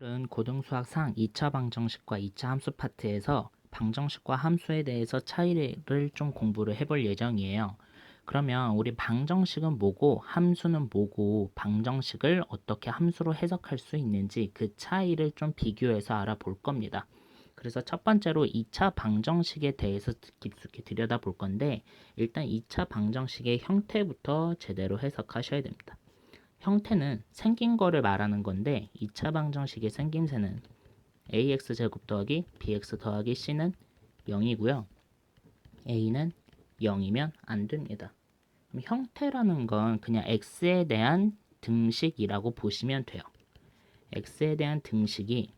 오늘은 고등수학상 2차 방정식과 2차 함수 파트에서 방정식과 함수에 대해서 차이를 좀 공부를 해볼 예정이에요. 그러면 우리 방정식은 뭐고 함수는 뭐고 방정식을 어떻게 함수로 해석할 수 있는지 그 차이를 좀 비교해서 알아볼 겁니다. 그래서 첫 번째로 2차 방정식에 대해서 깊숙이 들여다볼 건데 일단 2차 방정식의 형태부터 제대로 해석하셔야 됩니다. 형태는 생긴 거를 말하는 건데 2차 방정식의 생김새는 ax 제곱 더하기 bx 더하기 c는 0이고요. a는 0이면 안 됩니다. 그럼 형태라는 건 그냥 x에 대한 등식이라고 보시면 돼요. x에 대한 등식이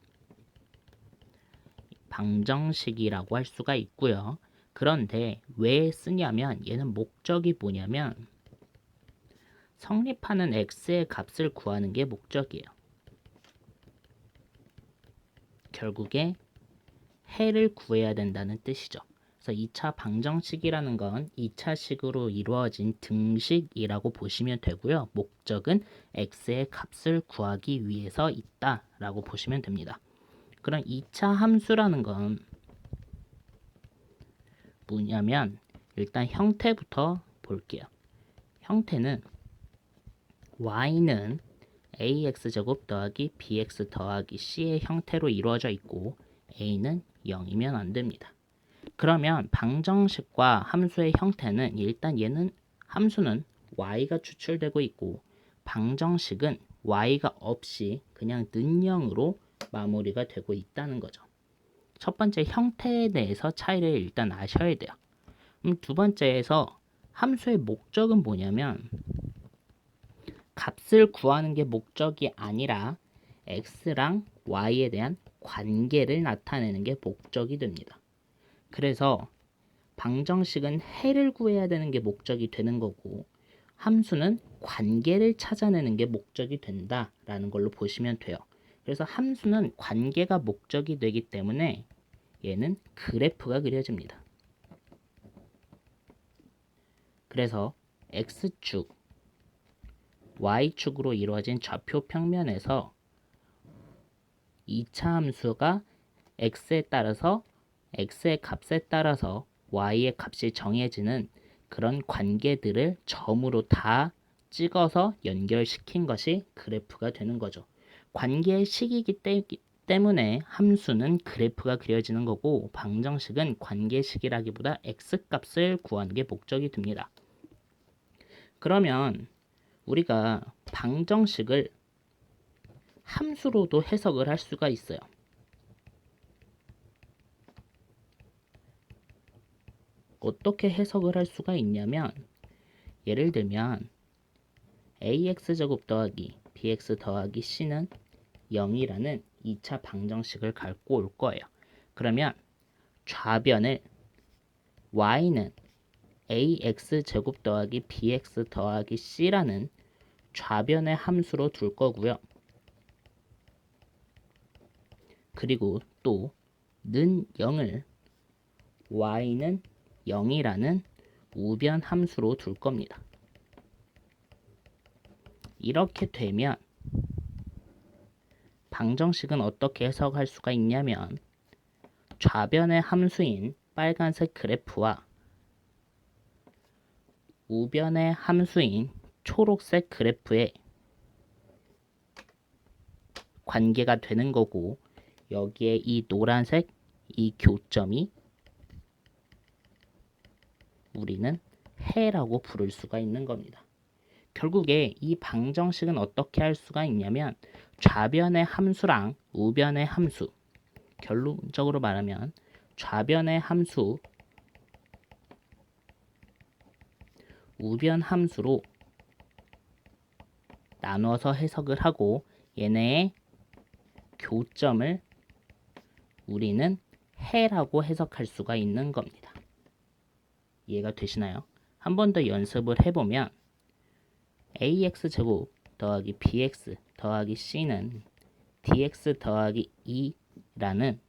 방정식이라고 할 수가 있고요. 그런데 왜 쓰냐면 얘는 목적이 뭐냐면 성립하는 x의 값을 구하는 게 목적이에요. 결국에 해를 구해야 된다는 뜻이죠. 그래서 2차 방정식이라는 건 2차식으로 이루어진 등식이라고 보시면 되고요. 목적은 x의 값을 구하기 위해서 있다라고 보시면 됩니다. 그럼 2차 함수라는 건 뭐냐면 일단 형태부터 볼게요. 형태는 y는 ax제곱 더하기 bx 더하기 c의 형태로 이루어져 있고 a는 0이면 안 됩니다. 그러면 방정식과 함수의 형태는 일단 얘는 함수는 y가 추출되고 있고 방정식은 y가 없이 그냥 는영으로 마무리가 되고 있다는 거죠. 첫 번째 형태에 대해서 차이를 일단 아셔야 돼요. 두 번째에서 함수의 목적은 뭐냐면 값을 구하는 게 목적이 아니라 x랑 y에 대한 관계를 나타내는 게 목적이 됩니다. 그래서 방정식은 해를 구해야 되는 게 목적이 되는 거고 함수는 관계를 찾아내는 게 목적이 된다라는 걸로 보시면 돼요. 그래서 함수는 관계가 목적이 되기 때문에 얘는 그래프가 그려집니다. 그래서 x축, y축으로 이루어진 좌표 평면에서 2차 함수가 x에 따라서 x의 값에 따라서 y의 값이 정해지는 그런 관계들을 점으로 다 찍어서 연결시킨 것이 그래프가 되는 거죠. 관계의 식이기 때문에 함수는 그래프가 그려지는 거고 방정식은 관계식이라기보다 x값을 구하는 게 목적이 됩니다. 그러면 우리가 방정식을 함수로도 해석을 할 수가 있어요. 어떻게 해석을 할 수가 있냐면 예를 들면 ax제곱 더하기 bx 더하기 c는 0이라는 2차 방정식을 갖고 올 거예요. 그러면 좌변을 y는 ax제곱 더하기 bx 더하기 c라는 좌변의 함수로 둘 거고요. 그리고 또 는 0을 y는 0이라는 우변 함수로 둘 겁니다. 이렇게 되면 방정식은 어떻게 해석할 수가 있냐면 좌변의 함수인 빨간색 그래프와 우변의 함수인 초록색 그래프의 관계가 되는 거고 여기에 이 노란색 이 교점이 우리는 해라고 부를 수가 있는 겁니다. 결국에 이 방정식은 어떻게 할 수가 있냐면 좌변의 함수랑 우변의 함수 결론적으로 말하면 좌변의 함수 우변 함수로 나눠서 해석을 하고 얘네의 교점을 우리는 해라고 해석할 수가 있는 겁니다. 이해가 되시나요? 한 번 더 연습을 해보면 ax제곱 더하기 bx 더하기 c는 dx 더하기 2라는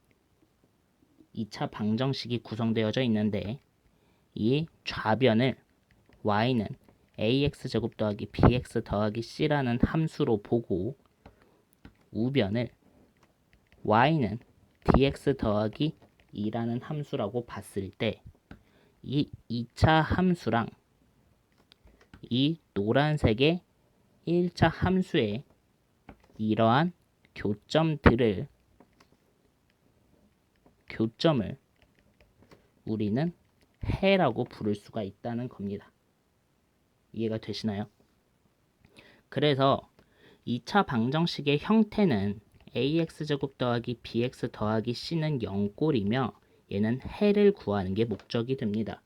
2차 방정식이 구성되어져 있는데 이 좌변을 y는 ax제곱 더하기 bx 더하기 c라는 함수로 보고 우변을 y는 dx 더하기 2라는 함수라고 봤을 때 이 2차 함수랑 이 노란색의 1차 함수의 이러한 교점을 우리는 해라고 부를 수가 있다는 겁니다. 이해가 되시나요? 그래서 2차 방정식의 형태는 ax제곱 더하기 bx 더하기 c는 0꼴이며 얘는 해를 구하는 게 목적이 됩니다.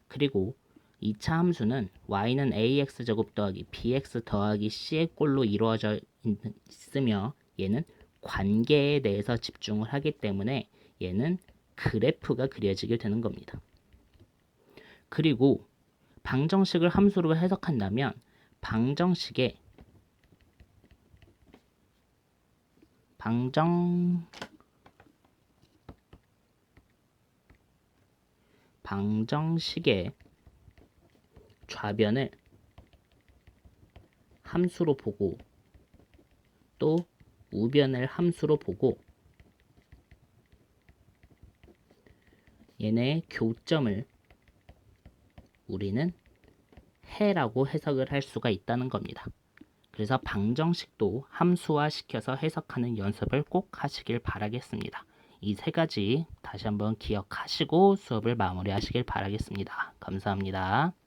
그리고 2차 함수는 y는 ax제곱 더하기 bx 더하기 c의 꼴로 이루어져 있으며 얘는 관계에 대해서 집중을 하기 때문에 얘는 그래프가 그려지게 되는 겁니다. 그리고 방정식을 함수로 해석한다면 방정식의 좌변을 함수로 보고 또 우변을 함수로 보고 얘네의 교점을 우리는 해라고 해석을 할 수가 있다는 겁니다. 그래서 방정식도 함수화 시켜서 해석하는 연습을 꼭 하시길 바라겠습니다. 이 세 가지 다시 한번 기억하시고 수업을 마무리하시길 바라겠습니다. 감사합니다.